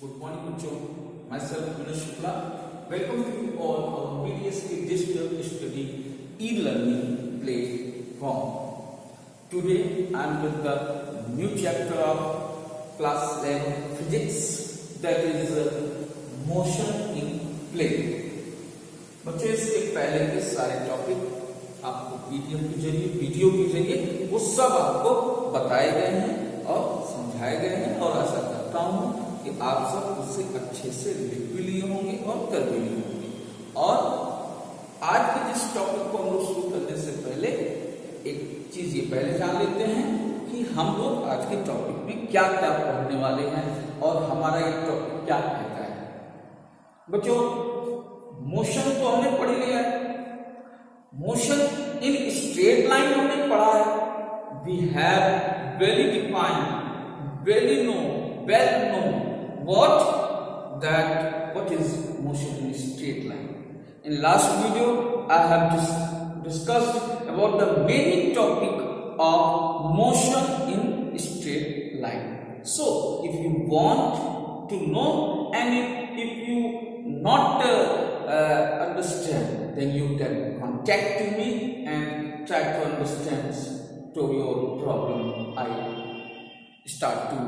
Good morning, बच्चों. Myself Manoj Shukla. Welcome to you all our PDSK Digital Study e-learning platform. Today I am with the new chapter of class 11 physics, that is motion in plane. बच्चों, इसके पहले के सारे topic आपको video के जरिए वो सब आपको बताए गए हैं और समझाए गए हैं, और आशा करता हूँ कि आप सब उससे अच्छे से लिख भी लिए होंगे और कर भी लिए होंगे. और आज के जिस टॉपिक को हम लोग शुरू करने से पहले एक चीज ये पहले जान लेते हैं कि हम लोग आज के टॉपिक में क्या क्या पढ़ने वाले हैं और हमारा ये टॉपिक क्या कहता है. बच्चों, मोशन तो हमने पढ़ लिया है. मोशन इन स्ट्रेट लाइन हमने पढ़ा है. We have very defined, very no, well known what is motion in straight line. In last video I have discussed about the main topic of motion in straight line. So if you want to know and if you not understand, then you can contact me and try to understand to your problem. I start to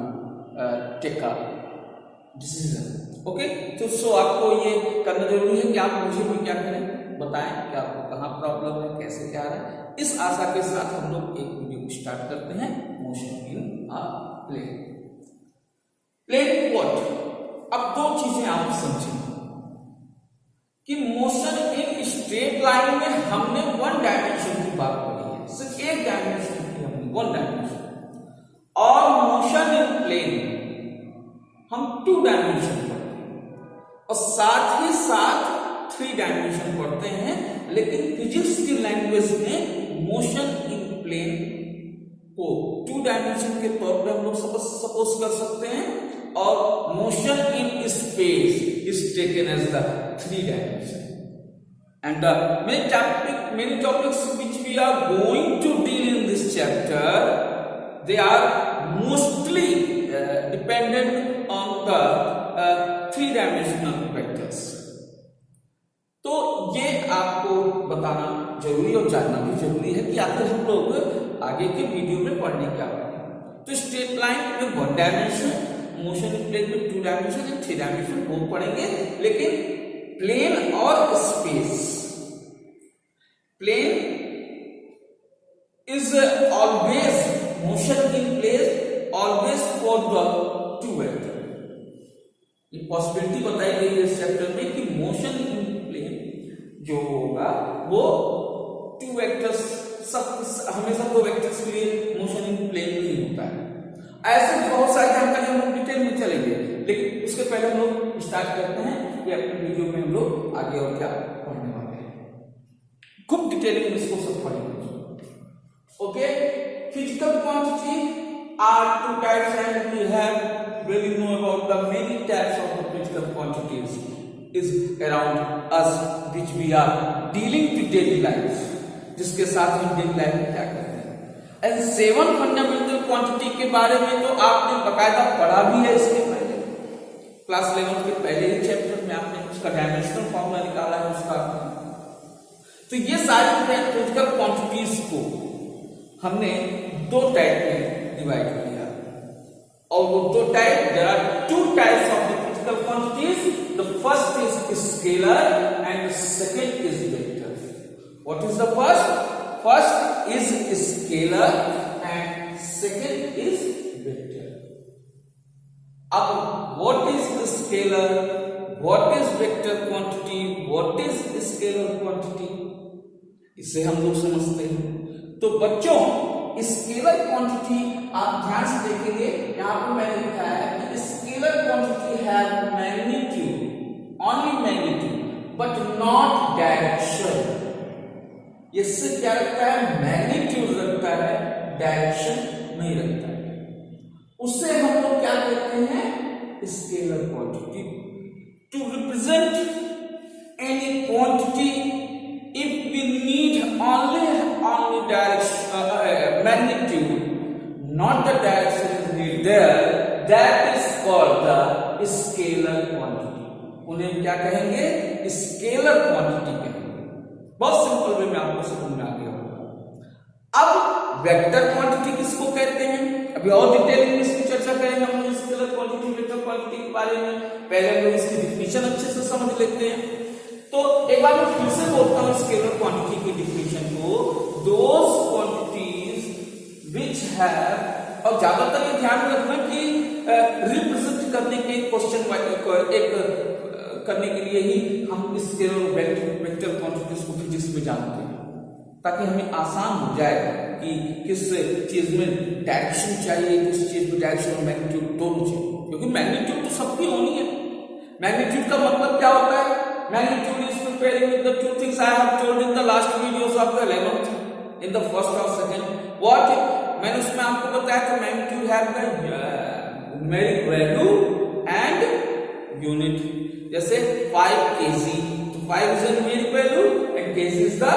take a decision. Okay, तो so आपको ये करना जरूरी है कि आप मुझे भी क्या करें, बताएं कि आपको कहाँ प्रॉब्लम है, कैसे क्या है. इस आशा के साथ हम लोग एक वीडियो स्टार्ट करते हैं. Motion in a plane. Plane what? अब दो चीजें आप समझें कि मोशन इन स्ट्रेट लाइन में हमने वन डायमेंशन की बात करी है, सिर्फ एक डायमेंशन की हमने, वन डायमेंशन. और मोशन इन प्लेन हम टू डायमेंशन पढ़ते हैं और साथ ही साथ थ्री डायमेंशन पढ़ते हैं. लेकिन फिजिक्स की लैंग्वेज में मोशन इन प्लेन को टू डायमेंशन के तौर पे हम लोग सपोज कर सकते हैं, और motion in space is taken as the three dimension. And many topics which we are going to deal in this chapter, they are mostly dependent on the three-dimensional vectors. तो ये आपको बताना जरूरी और जानना भी जरूरी है कि आखिर हम लोग आगे के वीडियो में पढ़ने क्या वाले हैं. तो स्ट्रेट लाइन में one dimension, motion in plane में two dimension and three dimension वो पढ़ेंगे. लेकिन प्लेन और space, plane is always motion in place always for the two vector. ये पॉसिबिलिटी बताई गई है इस चैप्टर में कि मोशन इन प्लेन जो होगा वो टू वेक्टर्स, सब हमेशा दो वेक्टर्स के लिए मोशन इन प्लेन ही होता है. ऐसे बहुत सारी जानकारी हम लोग डिटेल में चलेंगे, लेकिन उसके पहले हम लोग स्टार्ट करते हैं कि अपने वीडियो में हम लोग आगे और क्या पढ़ने वाले हैं. खूब डिटेलिंग में इसको सब पढ़ेंगे. Okay, physical quantity are two types, and we have really know about the many types of the physical quantities is around us which we are dealing to daily life, जिसके साथ हम डेली लाइफ में क्या करते हैं. And 7 fundamental quantity के बारे में तो आपने बकायदा पढ़ा भी है इसके पहले, क्लास 11 के पहले ही चैप्टर में आपने उसका डायमेंशनल फॉर्मूला निकाला है उसका. तो ये सारी फिजिकल क्वांटिटीज को हमने दो टाइप में डिवाइड किया, और वो दो type, there are two types of the physical quantities. The first is scalar and the second is vector. What is the first? First is scalar and second is vector. अब what is scalar, what is vector quantity, what is scalar quantity, इसे हम लोग समझते हैं. तो बच्चों, scalar quantity आप ध्यान से देखेंगे, यहां पर मैंने लिखा है कि scalar quantity have magnitude, only magnitude but not direction. ये सिर्फ क्या रखता है, मैग्नीट्यूड रखता है, डायरेक्शन नहीं रखता है. उससे हम लोग क्या कहते हैं, scalar quantity. To represent any quantity if we need only direction, magnitude, not the direction is needed there, that is called the scalar quantity, उन्हें क्या कहेंगे? स्केलर क्वांटिटी कहेंगे। बहुत सिंपल वे में आपको समझ में आ गया होगा। अब वेक्टर क्वांटिटी किसको कहते हैं? अभी और डिटेलिंग में इसकी चर्चा करेंगे हम स्केलर क्वांटिटी, वेक्टर क्वांटिटी के बारे में। पहले हम लोग इसकी डिफिनेशन अच्छे से समझ लेते हैं। तो एक बार मैं फिर से बोलता हूं स्केलर क्वांटिटी की डिफिनेशन को, दोज क्वांटिटीज विच हैव, और ज्यादातर ये ध्यान रखना कि रिप्रेजेंट करने के क्वेश्चन करने के लिए ही हम स्केलर वेक्टर क्वांटिटीज को फिजिक्स में जानते हैं, ताकि हमें आसान हो जाए कि किस चीज में डायरेक्शन चाहिए, किस चीज में डायरेक्शन और मैग्नीट्यूड दोनों चाहिए, क्योंकि मैग्नीट्यूड तो सबकी होनी है। मैग्नीट्यूड का मतलब क्या होता है? Magnitude is comparing with the two things I have told in the last videos of the 11th, in the first और सेकंड। व्हाट मैंने उसमें आपको बताया कि magnitude have the numeric value and unit. जैसे 5 kg, तो 5 is a numeric value and kg is the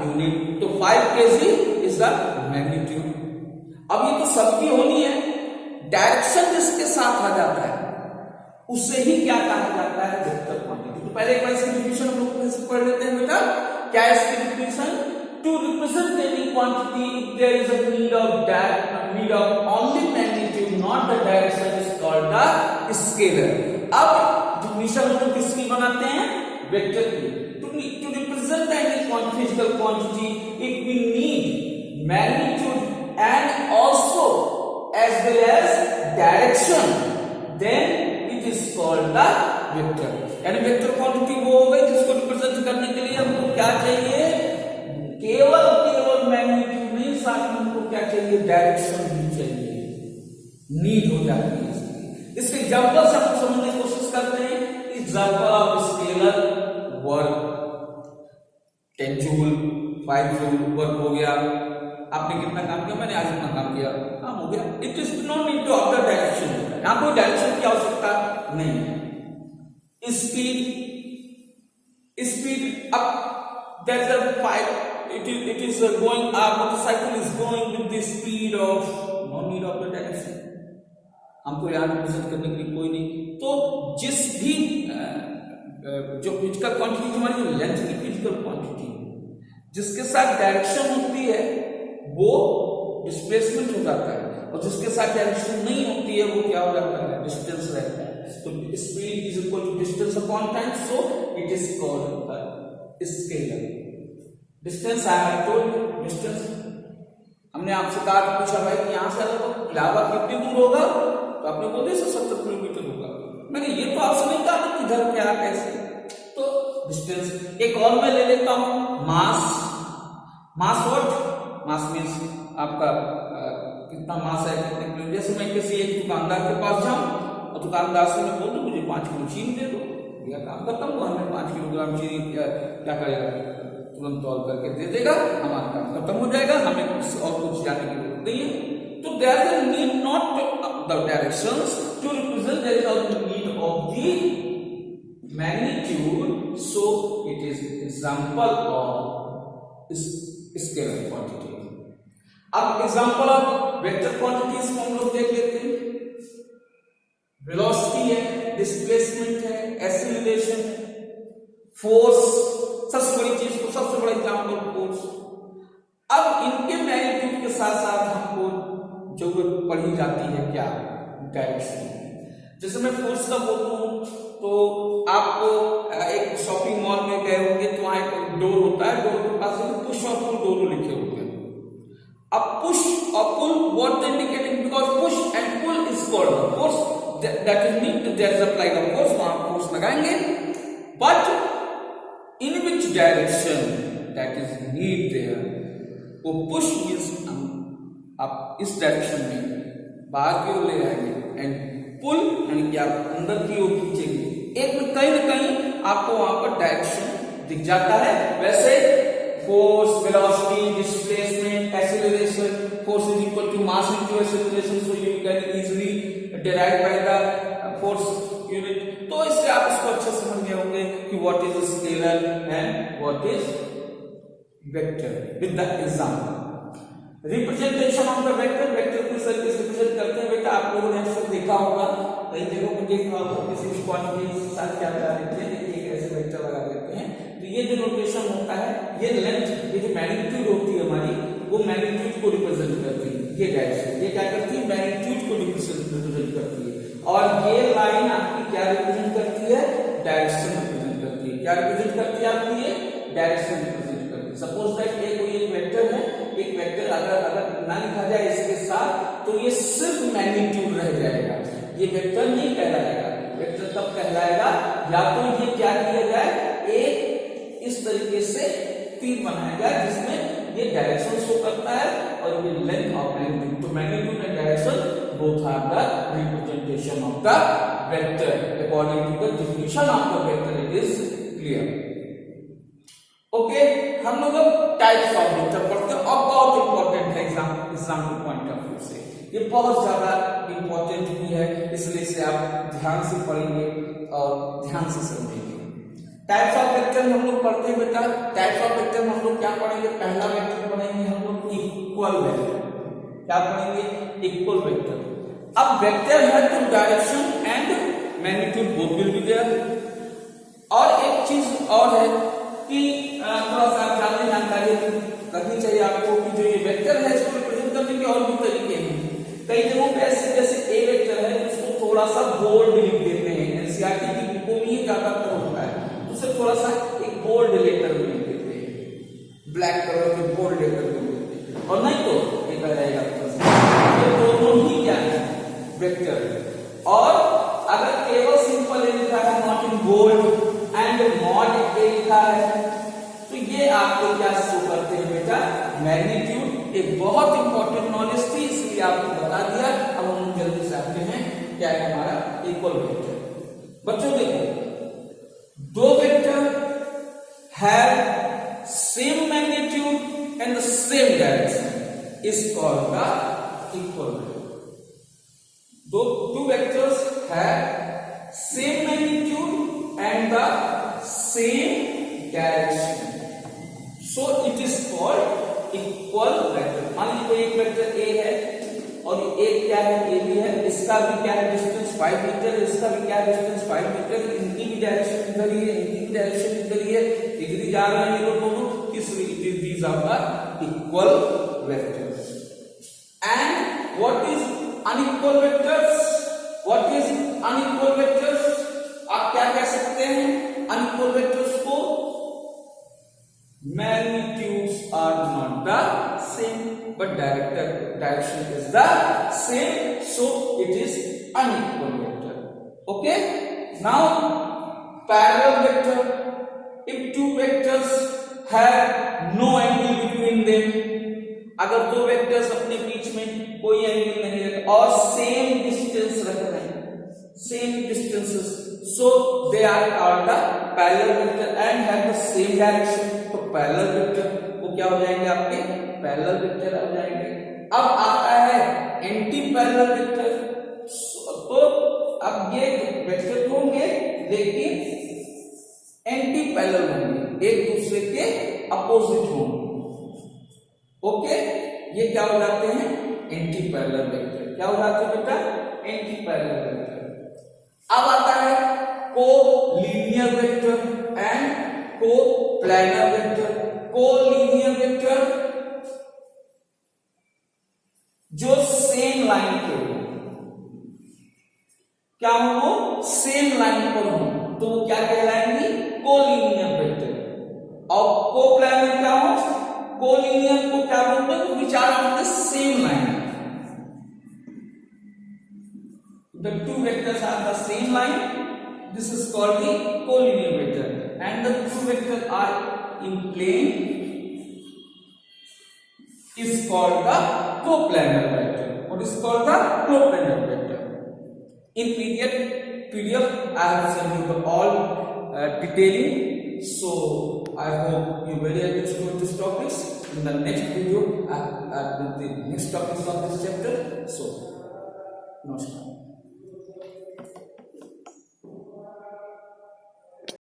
unit, तो 5 kg is the magnitude। अब ये तो सबकी होनी है, डायरेक्शन जिसके साथ आ जाता है उसे ही क्या कहा जाता है? Vector quantity. तो पहले एक बार इसकी डिफिनेशन हम लोग पढ़ लेते हैं बेटा। क्या है इसकी definition? To represent any quantity if there is a need of only magnitude not the direction is called the scalar. अब डिफिनेशन हम लोग किसकी बनाते हैं? वेक्टर की। To represent any physical quantity if we need magnitude and also as well as direction, then it is called the vector. यानी vector quantity वो हो गई जिसको रिप्रेजेंट करने के लिए हमको क्या चाहिए? केवल मैग्नीट्यूड नहीं, साथ में हमको क्या चाहिए? डायरेक्शन भी चाहिए, नीड हो जाती है। इसके एग्जांपल से हम समझने की कोशिश करते हैं। Example of scalar work, 10 joule 5 joule work हो गया। आपने कितना काम किया? मैंने आज इतना काम किया, काम हो गया। It is no need to of the direction, यहां कोई डायरेक्शन की आवश्यकता नहीं है। Speed up, there is a 5, it is going up, motorcycle is going with the speed of, no need of the direction। हमको यहाँ रिप्रेजेंट करने के लिए कोई नहीं। तो जिस भी जो फिजिकल क्वांटिटी, हमारी जो लेंथ की फिजिकल क्वांटिटी जिसके साथ डायरेक्शन होती है वो डिस्प्लेसमेंट हो जाता है, और जिसके साथ डायरेक्शन नहीं होती है वो क्या हो जाता है? डिस्टेंस रहता है। तो speed is equal to distance upon time, so it is called scalar. Distance I have told, distance हमने आपसे कहा कि पूछा भाई कि यहां से इलाहाबाद कितनी दूर होगा, तो आपने बोल दिया 170 किलोमीटर होगा। मैंने ये तो आपसे नहीं कहा कि किधर क्या कैसे, तो डिस्टेंस। एक और मैं ले लेता हूं मास। मास व्हाट? मास मींस आपका कितना मास है, कितने किलो। जैसे मैं किसी एक दुकानदार के पास जाऊं और दुकानदार से मैं बोल दूं मुझे 5 किलो चीनी दे दो, यह काम खत्म हुआ। हमें 5 किलोग्राम चीनी क्या करेगा? तुरंत तौल करके दे देगा, हमारा काम खत्म हो जाएगा, हमें और कुछ जाने की जरूरत नहीं है। तो there is a need not the directions to represent, there is also need of the magnitude, so it is example of scalar quantity। अब example of vector quantities को हम लोग देख लेते हैं। velocity है, displacement है, acceleration है, force, सबसे बड़ी चीज को, सबसे बड़ा एग्जाम्पल फोर्स। अब इनके मैग्नीट्यूड के साथ साथ हमको जरूरत पड़ी जाती है क्या? डायरेक्शन। जैसे मैं फोर्स का बोलूं तो आपको एक शॉपिंग मॉल में गए होंगे तो वहां एक डोर होता है, डोर के पास पुश और पुल दोनों लिखे होते हैं। अब पुश और pull what indicating, because push and pull is called force, that is mean there is applied a force, वहां फोर्स लगाएंगे। But in which direction, that is need there, वो पुश मीन्स आप इस डायरेक्शन में बाहर की ओर ले जाएंगे, एंड पुल यानी कि आप अंदर की ओर खींचेंगे। एक में कहीं ना कहीं आपको वहां पर डायरेक्शन दिख जाता है। वैसे force, velocity, displacement, acceleration, force is equal to mass into acceleration, so you can easily derive by the force unit. तो इससे आप इसको अच्छे समझ गए होंगे कि what is scalar and what is vector with the example. Representation of the vector, vector को सर किस रिप्रेजेंट करते हैं बेटा? आप लोगों ने अक्सर देखा होगा कई जगहों पर देखा होगा, किसी क्वांटिटी के साथ क्या कर देते हैं, एक ऐसे वेक्टर लगा देते हैं। तो ये जो नोटेशन होता है, ये लेंथ, ये जो मैग्नीट्यूड होती है हमारी, वो मैग्नीट्यूड को रिप्रेजेंट करती है। ये डायरेक्शन, ये क्या करती है, मैग्नीट्यूड को रिप्रेजेंट करती है। और ये लाइन आपकी क्या रिप्रेजेंट करती है, डायरेक्शन रिप्रेजेंट करती है। क्या रिप्रेजेंट करती है आपकी, ये डायरेक्शन रिप्रेजेंट करती है। सपोज दैट ये कोई एक वेक्टर है, एक वेक्टर अगर ना लिखा जाए इसके साथ, तो ये सिर्फ मैग्नीट्यूड रह जाएगा, ये वेक्टर नहीं कहलाएगा। वेक्टर तब कहलाएगा या तो ये क्या किया जाए, एक इस तरीके से तीर बनाया जाए जिसमें ये डायरेक्शन शो करता है और ये लेंथ ऑफ मैग्नीट्यूड। तो magnitude and direction both are the representation of the vector. According to the definition of the vector, it is clear. Okay, हम लोग अब टाइप्स ऑफ वेक्टर पढ़ते हैं और बहुत इंपॉर्टेंट है एग्जाम के पॉइंट ऑफ व्यू से। ये बहुत ज्यादा इंपॉर्टेंट भी है, इसलिए इसे आप ध्यान से पढ़ेंगे और ध्यान से समझेंगे। टाइप्स ऑफ वेक्टर हम लोग पढ़ते हैं बेटा। टाइप्स ऑफ वेक्टर हम लोग क्या पढ़ेंगे, पहला वेक्टर पढ़ेंगे हम लोग इक्वल वेक्टर। क्या पढ़ेंगे, इक्वल वेक्टर। अब वेक्टर है तो direction and magnitude both will be there. और एक चीज और है कि थोड़ा सा ज्यादा जानकारी रखनी चाहिए आपको कि जो ये वेक्टर है इसको रिप्रेजेंट करने के और भी तरीके हैं। कई जगहों पे ऐसे जैसे ए वेक्टर है उसको थोड़ा सा बोल्ड लिख देते हैं, एनसीईआरटी की बुकों में ये ज्यादातर होता है, तो उसे थोड़ा सा एक बोल्ड लेटर में लिख देते हैं, ब्लैक कलर के बोल्ड लेटर में लिख देते हैं। और नहीं तो एक रहेगा दोनों ही क्या है, वेक्टर। और अगर केवल सिंपल ए लिखा है not in bold and mod A लिखा है, तो ये आपको क्या शो करते हैं बेटा, मैग्नीट्यूड। एक बहुत इंपॉर्टेंट नॉलेज थी इसलिए आपको बता दिया। अब हम जल्दी से आते हैं क्या है हमारा इक्वल वेक्टर। बच्चों देखो, दो vector have same magnitude and the same direction is called the equal vector. Two vectors have same magnitude and the same direction, so it is called equal vector। मान लीजिए कोई एक वेक्टर A है और एक क्या है, A भी है, इसका भी क्या है डिस्टेंस 5 मीटर, इसका भी क्या है डिस्टेंस 5 मीटर, इनकी भी डायरेक्शन इधर ही है, इनकी भी डायरेक्शन इधर ही है, इधर ही जा रहे हैं ये लोग दोनों, इसलिए these are the equal vectors। And what is unequal vectors? What is unequal vectors? आप क्या कह सकते हैं unequal vectors को? Magnitudes are not the same, but direction is the same, so it is unequal vector. Okay? Now parallel vector. If two vectors have no angle between them, अगर दो vectors अपने बीच में कोई एंगल नहीं है और same distance रख रहे हैं, same distances, so they are called the parallel vector and have the same direction. तो पैरेलल वेक्टर वो क्या हो जाएंगे आपके, पैरेलल वेक्टर हो जाएंगे। अब आता है एंटी पैरेलल वेक्टर। तो अब ये वेक्टर होंगे लेकिन एंटी पैरेलल होंगे, एक दूसरे के अपोजिट होंगे। ओके, ये क्या हो जाते हैं, एंटी पैरेलल वेक्टर। क्या हो जाते हैं बेटा, एंटी पैरेलल वेक्टर। अब आता है को लीनियर वेक्टर एंड को प्लैनर वेक्टर। को लीनियर वेक्टर जो सेम लाइन पे हो, क्या हो, वो सेम लाइन पर हो, तो वो क्या कहलाएंगे, को लीनियर वेक्टर। और को प्लैनर क्या हो, कोलिनियर को क्या बोलते हैं, which are on the same line. The two vectors are the same line. This is called the collinear vector, and the two vectors are in plane is called the coplanar vector. What is called the coplanar vector? In PDF, I have sent you the all detailing. So I hope you very understood this topics. In the next video, I will with the next topics of this chapter. So, namaskar.